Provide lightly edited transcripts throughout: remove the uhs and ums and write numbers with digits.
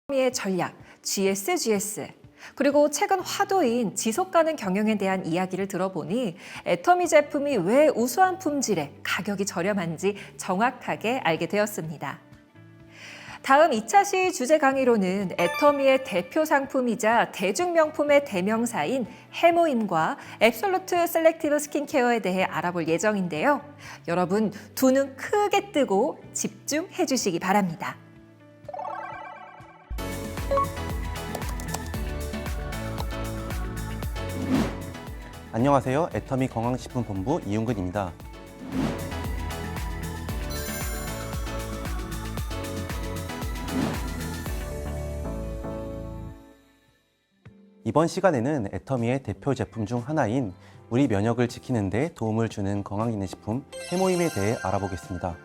의 전략, GSGS. 그리고 최근 화두인 지속 가능 경영에 대한 이야기를 들어보니 애터미 제품이 왜 우수한 품질에 가격이 저렴한지 정확하게 알게 되었습니다. 다음 2차 시 주제 강의로는 애터미의 대표 상품이자 대중명품의 대명사인 해모임과 앱솔루트 셀렉티브 스킨케어에 대해 알아볼 예정인데요. 여러분 두 눈 크게 뜨고 집중해 주시기 바랍니다. 안녕하세요. 애터미 건강식품본부 이용근입니다. 이번 시간에는 애터미의 대표 제품 중 하나인 우리 면역을 지키는 데 도움을 주는 건강기능식품 해모임에 대해 알아보겠습니다.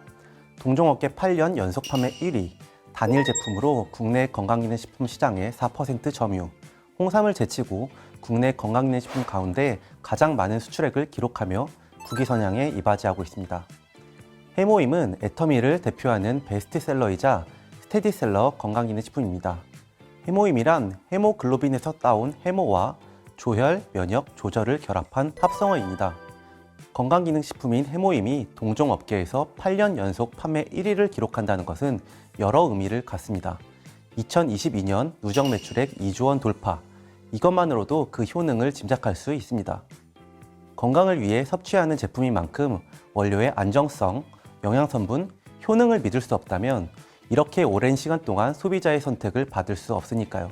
동종업계 8년 연속 판매 1위, 단일 제품으로 국내 건강기능식품 시장의 4% 점유, 홍삼을 제치고 국내 건강기능식품 가운데 가장 많은 수출액을 기록하며 국위선양에 이바지하고 있습니다. 해모임은 애터미를 대표하는 베스트셀러이자 스테디셀러 건강기능식품입니다. 해모임이란 헤모글로빈에서 따온 해모와 조혈, 면역, 조절을 결합한 합성어입니다. 건강기능식품인 해모임이 동종업계에서 8년 연속 판매 1위를 기록한다는 것은 여러 의미를 갖습니다. 2022년 누적 매출액 2조 원 돌파, 이것만으로도 그 효능을 짐작할 수 있습니다. 건강을 위해 섭취하는 제품인 만큼 원료의 안정성, 영양성분, 효능을 믿을 수 없다면 이렇게 오랜 시간 동안 소비자의 선택을 받을 수 없으니까요.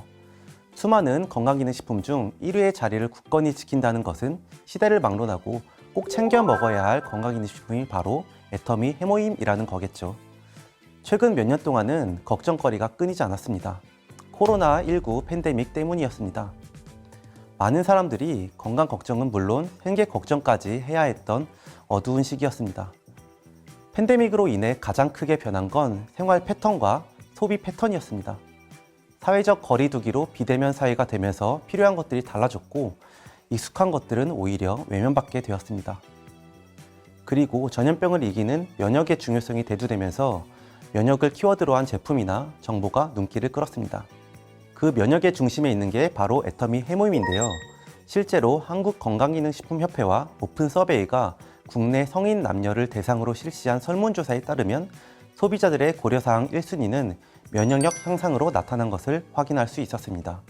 수많은 건강기능식품 중 1위의 자리를 굳건히 지킨다는 것은 시대를 막론하고 꼭 챙겨 먹어야 할 건강기능식품이 바로 애터미 해모임이라는 거겠죠. 최근 몇 년 동안은 걱정거리가 끊이지 않았습니다. 코로나19 팬데믹 때문이었습니다. 많은 사람들이 건강 걱정은 물론 생계 걱정까지 해야 했던 어두운 시기였습니다. 팬데믹으로 인해 가장 크게 변한 건 생활 패턴과 소비 패턴이었습니다. 사회적 거리 두기로 비대면 사회가 되면서 필요한 것들이 달라졌고 익숙한 것들은 오히려 외면받게 되었습니다. 그리고 전염병을 이기는 면역의 중요성이 대두되면서 면역을 키워드로 한 제품이나 정보가 눈길을 끌었습니다. 그 면역의 중심에 있는 게 바로 애터미 해모임인데요. 실제로 한국건강기능식품협회와 오픈서베이가 국내 성인 남녀를 대상으로 실시한 설문조사에 따르면 소비자들의 고려사항 1순위는 면역력 향상으로 나타난 것을 확인할 수 있었습니다.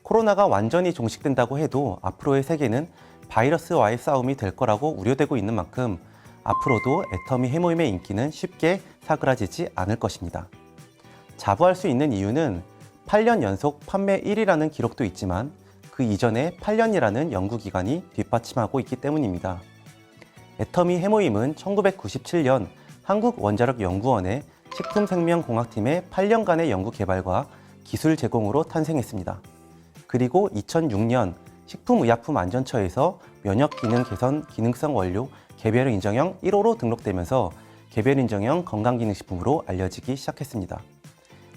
코로나가 완전히 종식된다고 해도 앞으로의 세계는 바이러스와의 싸움이 될 거라고 우려되고 있는 만큼 앞으로도 애터미 해모임의 인기는 쉽게 사그라지지 않을 것입니다. 자부할 수 있는 이유는 8년 연속 판매 1위라는 기록도 있지만 그 이전에 8년이라는 연구기간이 뒷받침하고 있기 때문입니다. 애터미 해모임은 1997년 한국원자력연구원의 식품생명공학팀의 8년간의 연구 개발과 기술 제공으로 탄생했습니다. 그리고 2006년 식품의약품안전처에서 면역기능 개선 기능성 원료 개별 인정형 1호로 등록되면서 개별 인정형 건강기능식품으로 알려지기 시작했습니다.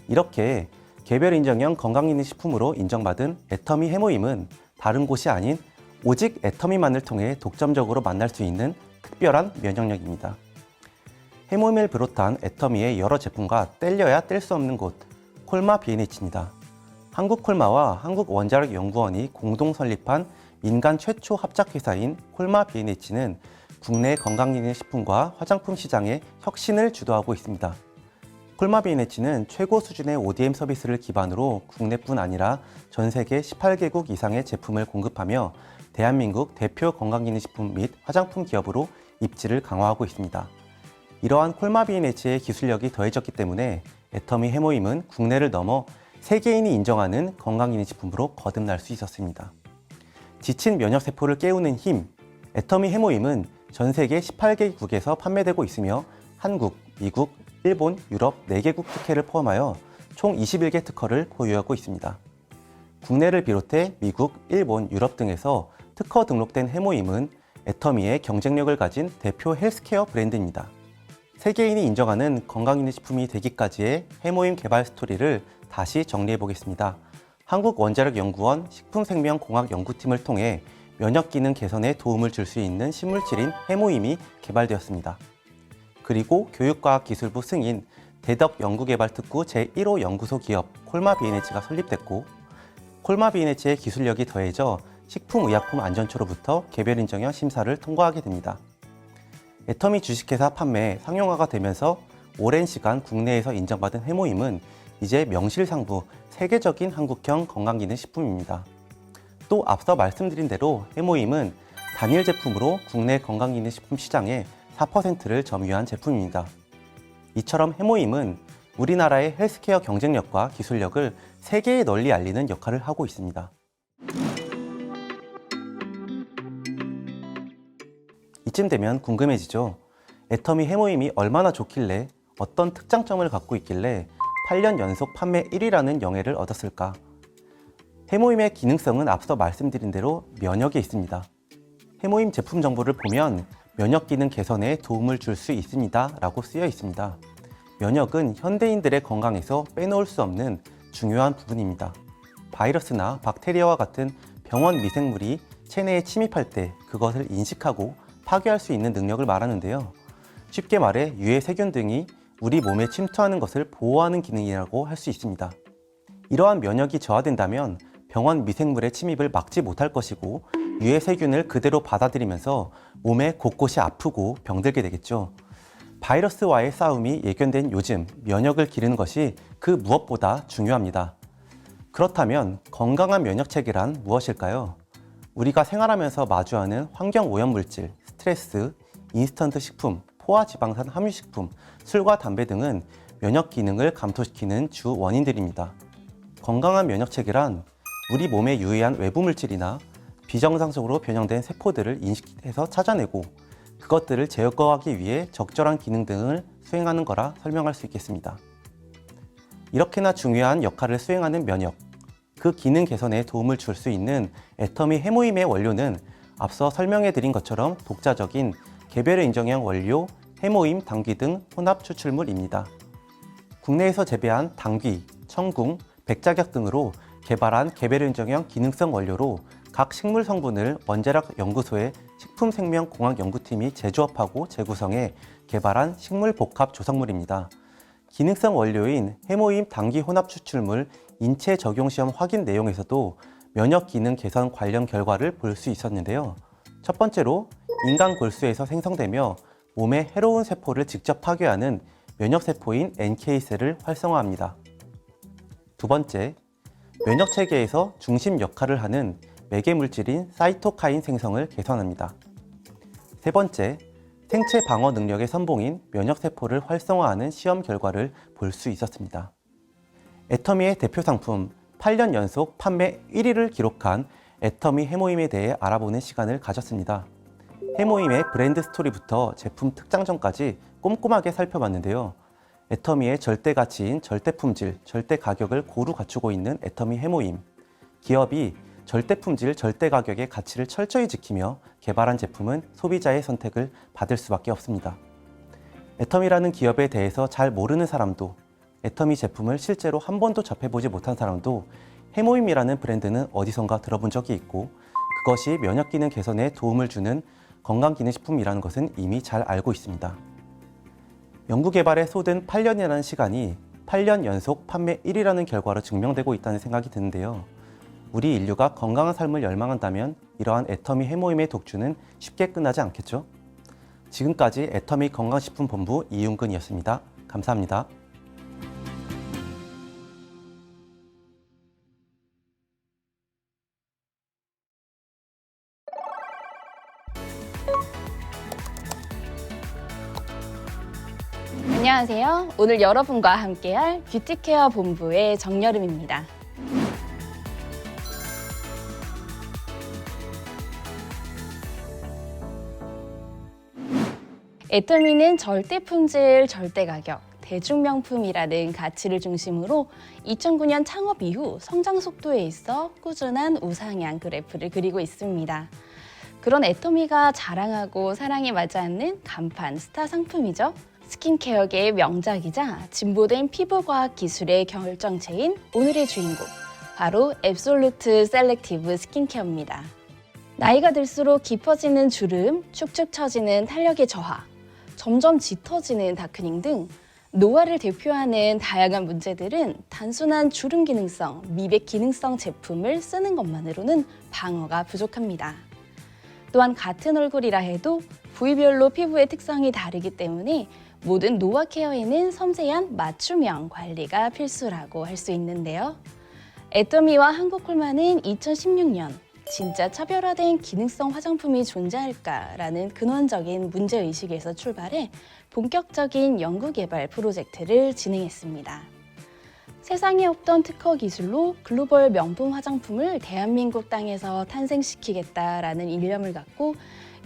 이렇게 개별 인정형 건강기능식품으로 인정받은 애터미 해모임은 다른 곳이 아닌 오직 애터미만을 통해 독점적으로 만날 수 있는 특별한 면역력입니다. 해모임을 비롯한 애터미의 여러 제품과 뗄려야 뗄 수 없는 곳, 콜마 B&H입니다. 한국콜마와 한국원자력연구원이 공동 설립한 민간 최초 합작회사인 콜마 B&H는 국내 건강기능식품과 화장품 시장의 혁신을 주도하고 있습니다. 콜마 B&H는 최고 수준의 ODM 서비스를 기반으로 국내뿐 아니라 전 세계 18개국 이상의 제품을 공급하며 대한민국 대표 건강기능식품 및 화장품 기업으로 입지를 강화하고 있습니다. 이러한 콜마 B&H의 기술력이 더해졌기 때문에 애터미 해모임은 국내를 넘어 세계인이 인정하는 건강기능식품으로 거듭날 수 있었습니다. 지친 면역세포를 깨우는 힘, 애터미 해모임은 전 세계 18개국에서 판매되고 있으며 한국, 미국, 일본, 유럽 4개국 특혜를 포함하여 총 21개 특허를 보유하고 있습니다. 국내를 비롯해 미국, 일본, 유럽 등에서 특허 등록된 해모임은 애터미의 경쟁력을 가진 대표 헬스케어 브랜드입니다. 세계인이 인정하는 건강기능식품이 되기까지의 해모임 개발 스토리를 다시 정리해 보겠습니다. 한국원자력연구원 식품생명공학연구팀을 통해 면역기능 개선에 도움을 줄 수 있는 신물질인 해모임이 개발되었습니다. 그리고 교육과학기술부 승인 대덕 연구개발특구 제1호 연구소 기업 콜마 B&H가 설립됐고, 콜마 B&H의 기술력이 더해져 식품의약품 안전처로부터 개별 인정형 심사를 통과하게 됩니다. 애터미 주식회사 판매 상용화가 되면서 오랜 시간 국내에서 인정받은 해모임은 이제 명실상부 세계적인 한국형 건강기능식품입니다. 또 앞서 말씀드린 대로 해모임은 단일 제품으로 국내 건강기능식품 시장의 4%를 점유한 제품입니다. 이처럼 해모임은 우리나라의 헬스케어 경쟁력과 기술력을 세계에 널리 알리는 역할을 하고 있습니다. 이쯤 되면 궁금해지죠. 애터미 해모임이 얼마나 좋길래, 어떤 특장점을 갖고 있길래 8년 연속 판매 1위라는 영예를 얻었을까? 해모임의 기능성은 앞서 말씀드린 대로 면역에 있습니다. 해모임 제품 정보를 보면 면역 기능 개선에 도움을 줄 수 있습니다 라고 쓰여 있습니다. 면역은 현대인들의 건강에서 빼놓을 수 없는 중요한 부분입니다. 바이러스나 박테리아와 같은 병원 미생물이 체내에 침입할 때 그것을 인식하고 파괴할 수 있는 능력을 말하는데요. 쉽게 말해 유해 세균 등이 우리 몸에 침투하는 것을 보호하는 기능이라고 할 수 있습니다. 이러한 면역이 저하된다면 병원 미생물의 침입을 막지 못할 것이고 유해 세균을 그대로 받아들이면서 몸에 곳곳이 아프고 병들게 되겠죠. 바이러스와의 싸움이 예견된 요즘 면역을 기르는 것이 그 무엇보다 중요합니다. 그렇다면 건강한 면역 체계란 무엇일까요? 우리가 생활하면서 마주하는 환경 오염물질, 스트레스, 인스턴트 식품, 포화지방산 함유식품, 술과 담배 등은 면역 기능을 감소시키는 주 원인들입니다. 건강한 면역 체계란 우리 몸에 유해한 외부 물질이나 비정상적으로 변형된 세포들을 인식해서 찾아내고 그것들을 제거하기 위해 적절한 기능 등을 수행하는 거라 설명할 수 있겠습니다. 이렇게나 중요한 역할을 수행하는 면역, 그 기능 개선에 도움을 줄 수 있는 애터미 해모임의 원료는 앞서 설명해 드린 것처럼 독자적인 개별 인정형 원료, 해모임, 당귀 등 혼합 추출물입니다. 국내에서 재배한 당귀, 청궁, 백작약 등으로 개발한 개별 인정형 기능성 원료로 각 식물 성분을 원자력 연구소의 식품생명공학연구팀이 재조합하고 재구성해 개발한 식물 복합 조성물입니다. 기능성 원료인 해모임 당귀 혼합 추출물 인체 적용 시험 확인 내용에서도 면역 기능 개선 관련 결과를 볼 수 있었는데요. 첫 번째로 인간 골수에서 생성되며 몸의 해로운 세포를 직접 파괴하는 면역세포인 NK셀을 활성화합니다. 두 번째, 면역 체계에서 중심 역할을 하는 매개 물질인 사이토카인 생성을 개선합니다. 세 번째, 생체 방어 능력의 선봉인 면역세포를 활성화하는 시험 결과를 볼 수 있었습니다. 애터미의 대표 상품 8년 연속 판매 1위를 기록한 애터미 해모임에 대해 알아보는 시간을 가졌습니다. 해모임의 브랜드 스토리부터 제품 특장점까지 꼼꼼하게 살펴봤는데요. 애터미의 절대 가치인 절대 품질, 절대 가격을 고루 갖추고 있는 애터미 해모임. 기업이 절대 품질, 절대 가격의 가치를 철저히 지키며 개발한 제품은 소비자의 선택을 받을 수밖에 없습니다. 애터미라는 기업에 대해서 잘 모르는 사람도, 애터미 제품을 실제로 한 번도 접해보지 못한 사람도 해모임이라는 브랜드는 어디선가 들어본 적이 있고 그것이 면역 기능 개선에 도움을 주는 건강기능식품이라는 것은 이미 잘 알고 있습니다. 연구개발에 쏟은 8년이라는 시간이 8년 연속 판매 1위라는 결과로 증명되고 있다는 생각이 드는데요. 우리 인류가 건강한 삶을 열망한다면 이러한 애터미 해모임의 독주는 쉽게 끝나지 않겠죠? 지금까지 애터미 건강식품본부 이윤근이었습니다. 감사합니다. 안녕하세요. 오늘 여러분과 함께할 뷰티케어 본부의 정여름입니다. 애터미는 절대 품질, 절대 가격, 대중명품이라는 가치를 중심으로 2009년 창업 이후 성장 속도에 있어 꾸준한 우상향 그래프를 그리고 있습니다. 그런 애터미가 자랑하고 사랑에 맞지 않는 간판 스타 상품이죠. 스킨케어계의 명작이자 진보된 피부과학 기술의 결정체인 오늘의 주인공, 바로 앱솔루트 셀렉티브 스킨케어입니다. 나이가 들수록 깊어지는 주름, 축축 처지는 탄력의 저하, 점점 짙어지는 다크닝 등 노화를 대표하는 다양한 문제들은 단순한 주름 기능성, 미백 기능성 제품을 쓰는 것만으로는 방어가 부족합니다. 또한 같은 얼굴이라 해도 부위별로 피부의 특성이 다르기 때문에 모든 노화 케어에는 섬세한 맞춤형 관리가 필수라고 할 수 있는데요. 애터미와 한국콜마는 2016년 진짜 차별화된 기능성 화장품이 존재할까라는 근원적인 문제의식에서 출발해 본격적인 연구개발 프로젝트를 진행했습니다. 세상에 없던 특허 기술로 글로벌 명품 화장품을 대한민국 땅에서 탄생시키겠다라는 일념을 갖고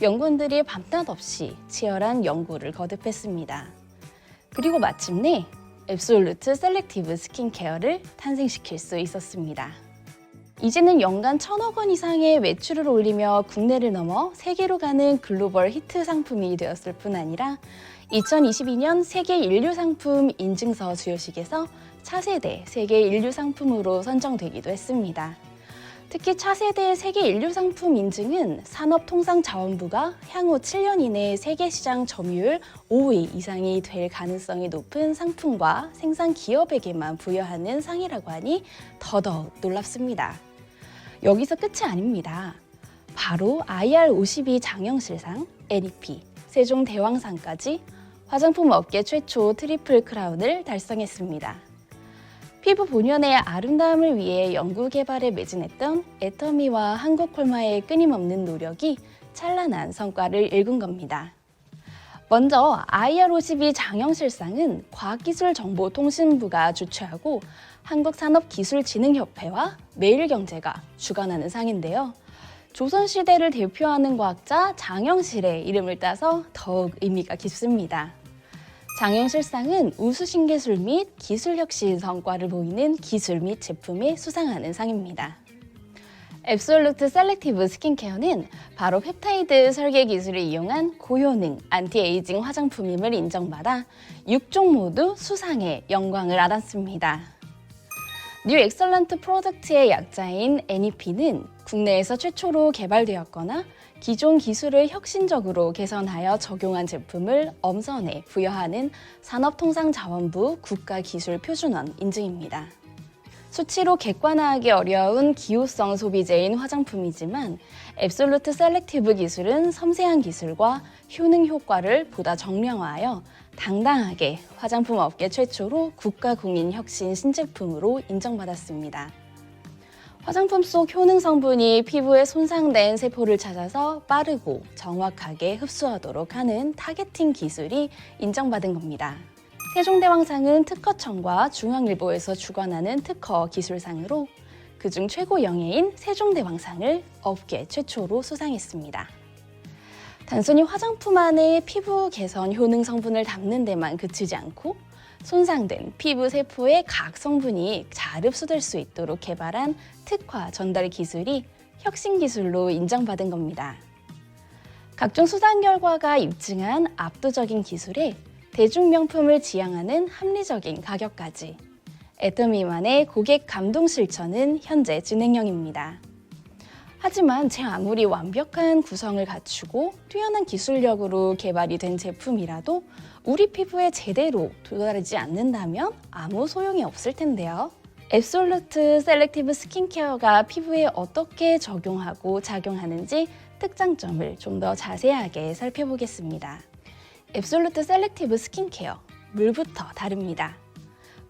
연구원들이 밤낮 없이 치열한 연구를 거듭했습니다. 그리고 마침내 앱솔루트 셀렉티브 스킨케어를 탄생시킬 수 있었습니다. 이제는 연간 1,000억 원 이상의 매출을 올리며 국내를 넘어 세계로 가는 글로벌 히트 상품이 되었을 뿐 아니라 2022년 세계 인류 상품 인증서 수여식에서 차세대 세계 인류 상품으로 선정되기도 했습니다. 특히 차세대 세계 인류 상품 인증은 산업통상자원부가 향후 7년 이내 세계 시장 점유율 5위 이상이 될 가능성이 높은 상품과 생산 기업에게만 부여하는 상이라고 하니 더더욱 놀랍습니다. 여기서 끝이 아닙니다. 바로 IR52 장영실상, NEP, 세종대왕상까지 화장품 업계 최초 트리플 크라운을 달성했습니다. 피부 본연의 아름다움을 위해 연구 개발에 매진했던 애터미와 한국콜마의 끊임없는 노력이 찬란한 성과를 일군 겁니다. 먼저 IR52 장영실상은 과학기술정보통신부가 주최하고 한국산업기술진흥협회와 매일경제가 주관하는 상인데요. 조선시대를 대표하는 과학자 장영실의 이름을 따서 더욱 의미가 깊습니다. 장영실상은 우수신기술 및 기술혁신 성과를 보이는 기술 및 제품에 수상하는 상입니다. 앱솔루트 셀렉티브 스킨케어는 바로 펩타이드 설계 기술을 이용한 고효능 안티에이징 화장품임을 인정받아 6종 모두 수상의 영광을 알았습니다. 뉴 엑설런트 프로덕트의 약자인 NEP는 국내에서 최초로 개발되었거나 기존 기술을 혁신적으로 개선하여 적용한 제품을 엄선해 부여하는 산업통상자원부 국가기술표준원 인증입니다. 수치로 객관화하기 어려운 기호성 소비재인 화장품이지만 앱솔루트 셀렉티브 기술은 섬세한 기술과 효능 효과를 보다 정량화하여 당당하게 화장품 업계 최초로 국가공인혁신 신제품으로 인정받았습니다. 화장품 속 효능 성분이 피부에 손상된 세포를 찾아서 빠르고 정확하게 흡수하도록 하는 타겟팅 기술이 인정받은 겁니다. 세종대왕상은 특허청과 중앙일보에서 주관하는 특허 기술상으로 그중 최고 영예인 세종대왕상을 업계 최초로 수상했습니다. 단순히 화장품 안에 피부 개선 효능 성분을 담는 데만 그치지 않고 손상된 피부 세포의 각 성분이 잘 흡수될 수 있도록 개발한 특화 전달 기술이 혁신 기술로 인정받은 겁니다. 각종 수상 결과가 입증한 압도적인 기술에 대중명품을 지향하는 합리적인 가격까지 애터미만의 고객 감동 실천은 현재 진행형입니다. 하지만 제 아무리 완벽한 구성을 갖추고 뛰어난 기술력으로 개발이 된 제품이라도 우리 피부에 제대로 도달하지 않는다면 아무 소용이 없을 텐데요. 앱솔루트 셀렉티브 스킨케어가 피부에 어떻게 적용하고 작용하는지 특장점을 좀 더 자세하게 살펴보겠습니다. 앱솔루트 셀렉티브 스킨케어, 물부터 다릅니다.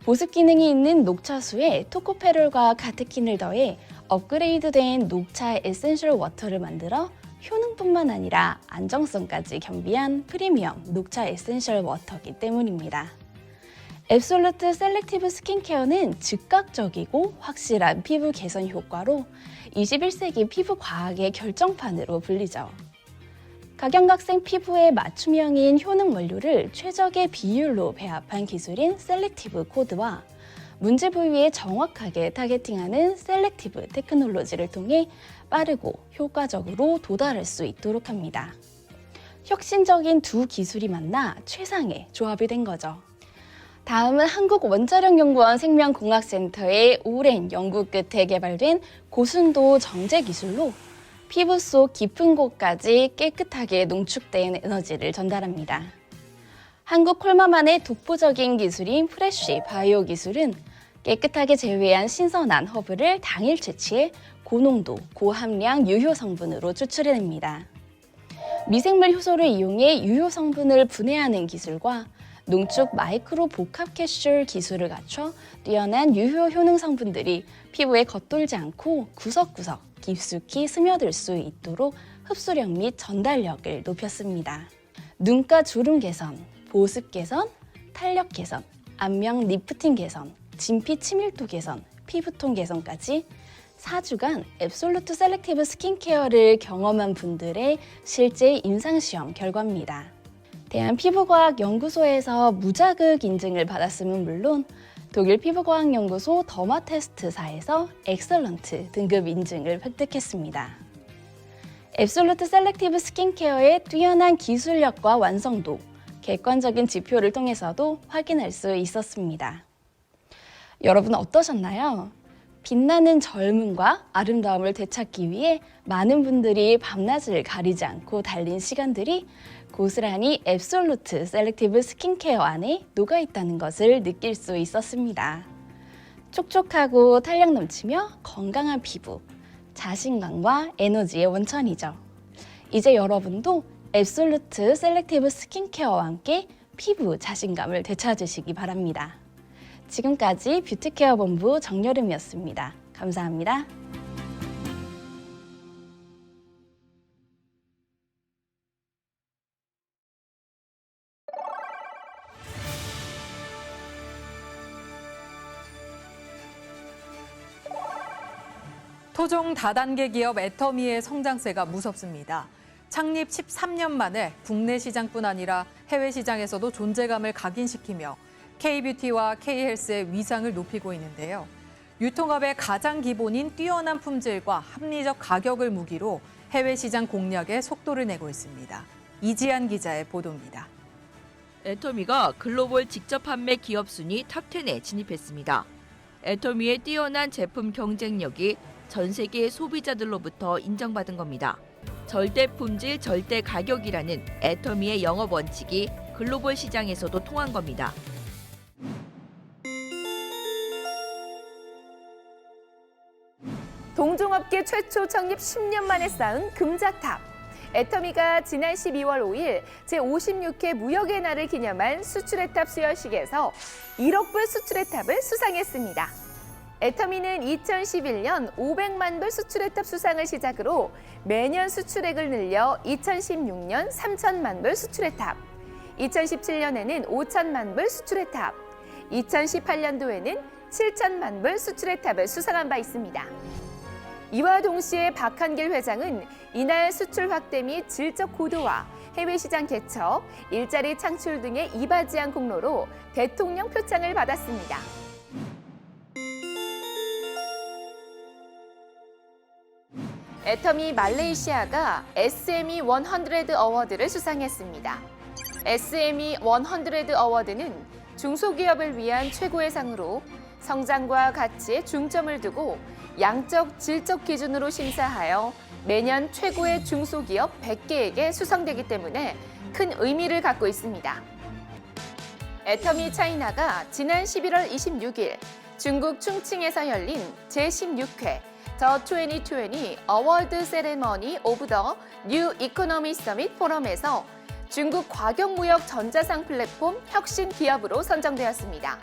보습 기능이 있는 녹차수에 토코페롤과 카테킨을 더해 업그레이드된 녹차 에센셜 워터를 만들어 효능뿐만 아니라 안정성까지 겸비한 프리미엄 녹차 에센셜 워터이기 때문입니다. 앱솔루트 셀렉티브 스킨케어는 즉각적이고 확실한 피부 개선 효과로 21세기 피부 과학의 결정판으로 불리죠. 각양각색 피부에 맞춤형인 효능 원료를 최적의 비율로 배합한 기술인 셀렉티브 코드와 문제 부위에 정확하게 타겟팅하는 셀렉티브 테크놀로지를 통해 빠르고 효과적으로 도달할 수 있도록 합니다. 혁신적인 두 기술이 만나 최상의 조합이 된 거죠. 다음은 한국원자력연구원 생명공학센터의 오랜 연구 끝에 개발된 고순도 정제 기술로 피부 속 깊은 곳까지 깨끗하게 농축된 에너지를 전달합니다. 한국 콜마만의 독보적인 기술인 프레쉬 바이오 기술은 깨끗하게 제외한 신선한 허브를 당일 채취해 고농도, 고함량 유효 성분으로 추출해냅니다. 미생물 효소를 이용해 유효 성분을 분해하는 기술과 농축 마이크로 복합 캡슐 기술을 갖춰 뛰어난 유효 효능 성분들이 피부에 겉돌지 않고 구석구석 깊숙이 스며들 수 있도록 흡수력 및 전달력을 높였습니다. 눈가 주름 개선, 보습 개선, 탄력 개선, 안면 리프팅 개선, 진피 치밀도 개선, 피부톤 개선까지 4주간 앱솔루트 셀렉티브 스킨케어를 경험한 분들의 실제 임상시험 결과입니다. 대한피부과학연구소에서 무자극 인증을 받았음은 물론 독일 피부과학연구소 더마테스트사에서 엑설런트 등급 인증을 획득했습니다. 앱솔루트 셀렉티브 스킨케어의 뛰어난 기술력과 완성도, 객관적인 지표를 통해서도 확인할 수 있었습니다. 여러분 어떠셨나요? 빛나는 젊음과 아름다움을 되찾기 위해 많은 분들이 밤낮을 가리지 않고 달린 시간들이 고스란히 앱솔루트 셀렉티브 스킨케어 안에 녹아있다는 것을 느낄 수 있었습니다. 촉촉하고 탄력 넘치며 건강한 피부, 자신감과 에너지의 원천이죠. 이제 여러분도 앱솔루트 셀렉티브 스킨케어와 함께 피부 자신감을 되찾으시기 바랍니다. 지금까지 뷰티케어 본부 정여름이었습니다. 감사합니다. 토종 다단계 기업 애터미의 성장세가 무섭습니다. 창립 13년 만에 국내 시장뿐 아니라 해외 시장에서도 존재감을 각인시키며 K-뷰티와 K-헬스의 위상을 높이고 있는데요. 유통업의 가장 기본인 뛰어난 품질과 합리적 가격을 무기로 해외 시장 공략에 속도를 내고 있습니다. 이지한 기자의 보도입니다. 애터미가 글로벌 직접 판매 기업 순위 탑10에 진입했습니다. 애터미의 뛰어난 제품 경쟁력이 전 세계 소비자들로부터 인정받은 겁니다. 절대 품질, 절대 가격이라는 애터미의 영업 원칙이 글로벌 시장에서도 통한 겁니다. 동종업계 최초 창립 10년 만에 쌓은 금자탑. 애터미가 지난 12월 5일 제56회 무역의 날을 기념한 수출의 탑 수여식에서 1억 불 수출의 탑을 수상했습니다. 애터미는 2011년 500만 불 수출의 탑 수상을 시작으로 매년 수출액을 늘려 2016년 3천만 불 수출의 탑, 2017년에는 5천만 불 수출의 탑, 2018년도에는 7천만 불 수출의 탑을 수상한 바 있습니다. 이와 동시에 박한길 회장은 이날 수출 확대 및 질적 고도화, 해외 시장 개척, 일자리 창출 등의 이바지한 공로로 대통령 표창을 받았습니다. 애터미 말레이시아가 SME 100 어워드를 수상했습니다. SME 100 어워드는 중소기업을 위한 최고의 상으로 성장과 가치에 중점을 두고 양적, 질적 기준으로 심사하여 매년 최고의 중소기업 100개에게 수상되기 때문에 큰 의미를 갖고 있습니다. 애터미 차이나가 지난 11월 26일 중국 충칭에서 열린 제16회 더 2020 어워드 세레머니 오브 더 뉴 이코노미 서밋 포럼에서 중국 과격무역 전자상 플랫폼 혁신 기업으로 선정되었습니다.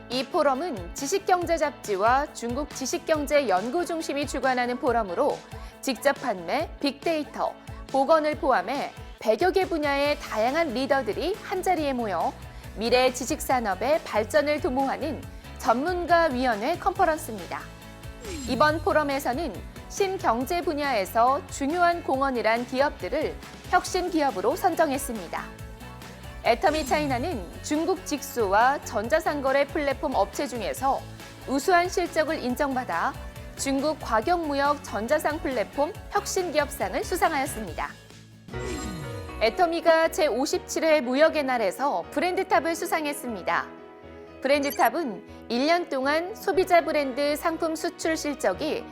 이 포럼은 지식경제 잡지와 중국 지식경제 연구 중심이 주관하는 포럼으로 직접 판매, 빅데이터, 보건을 포함해 100여 개 분야의 다양한 리더들이 한자리에 모여 미래 지식산업의 발전을 도모하는 전문가위원회 컨퍼런스입니다. 이번 포럼에서는 신경제 분야에서 중요한 공헌을 한 기업들을 혁신 기업으로 선정했습니다. 애터미 차이나는 중국 직수와 전자상거래 플랫폼 업체 중에서 우수한 실적을 인정받아 중국 과격무역 전자상 플랫폼 혁신기업상을 수상하였습니다. 애터미가 제57회 무역의 날에서 브랜드탑을 수상했습니다. 브랜드탑은 1년 동안 소비자 브랜드 상품 수출 실적이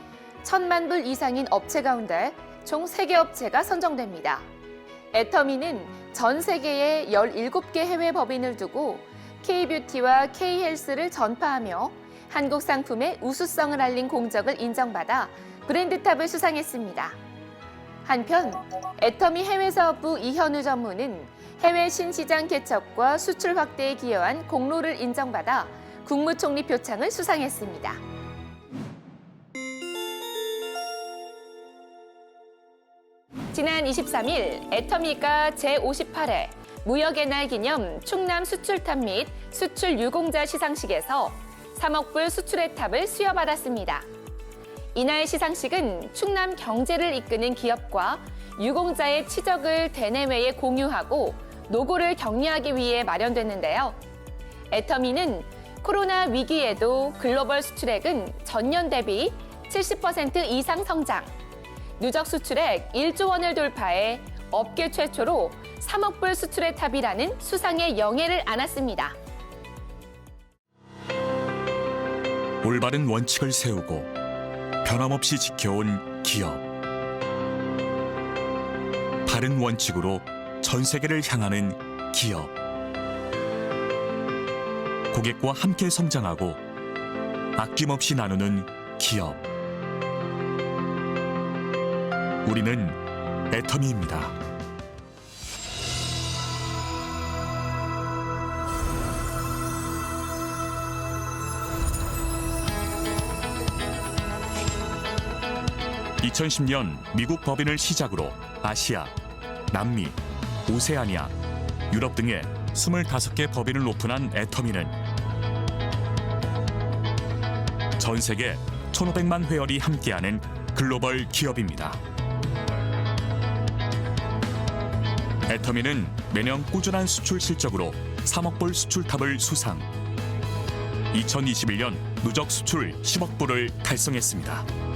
1,000만 불 이상인 업체 가운데 총 3개 업체가 선정됩니다. 애터미는 전 세계에 17개 해외 법인을 두고 K뷰티와 K헬스를 전파하며 한국 상품의 우수성을 알린 공적을 인정받아 브랜드탑을 수상했습니다. 한편 애터미 해외사업부 이현우 전무는 해외 신시장 개척과 수출 확대에 기여한 공로를 인정받아 국무총리 표창을 수상했습니다. 지난 23일 애터미가 제58회 무역의 날 기념 충남 수출탑 및 수출 유공자 시상식에서 3억 불 수출의 탑을 수여받았습니다. 이날 시상식은 충남 경제를 이끄는 기업과 유공자의 치적을 대내외에 공유하고 노고를 격려하기 위해 마련됐는데요. 애터미는 코로나 위기에도 글로벌 수출액은 전년 대비 70% 이상 성장, 누적 수출액 1조 원을 돌파해 업계 최초로 3억 불 수출의 탑이라는 수상의 영예를 안았습니다. 올바른 원칙을 세우고 변함없이 지켜온 기업. 바른 원칙으로 전 세계를 향하는 기업. 고객과 함께 성장하고 아낌없이 나누는 기업. 우리는 애터미입니다. (2010년) 미국 법인을 시작으로 아시아, 남미, 오세아니아, 유럽 등의 25개 법인을 오픈한 애터미는 전 세계 1,500만 회원이 함께하는 글로벌 기업입니다. 애터미는 매년 꾸준한 수출 실적으로 3억 불 수출탑을 수상, 2021년 누적 수출 10억 불을 달성했습니다.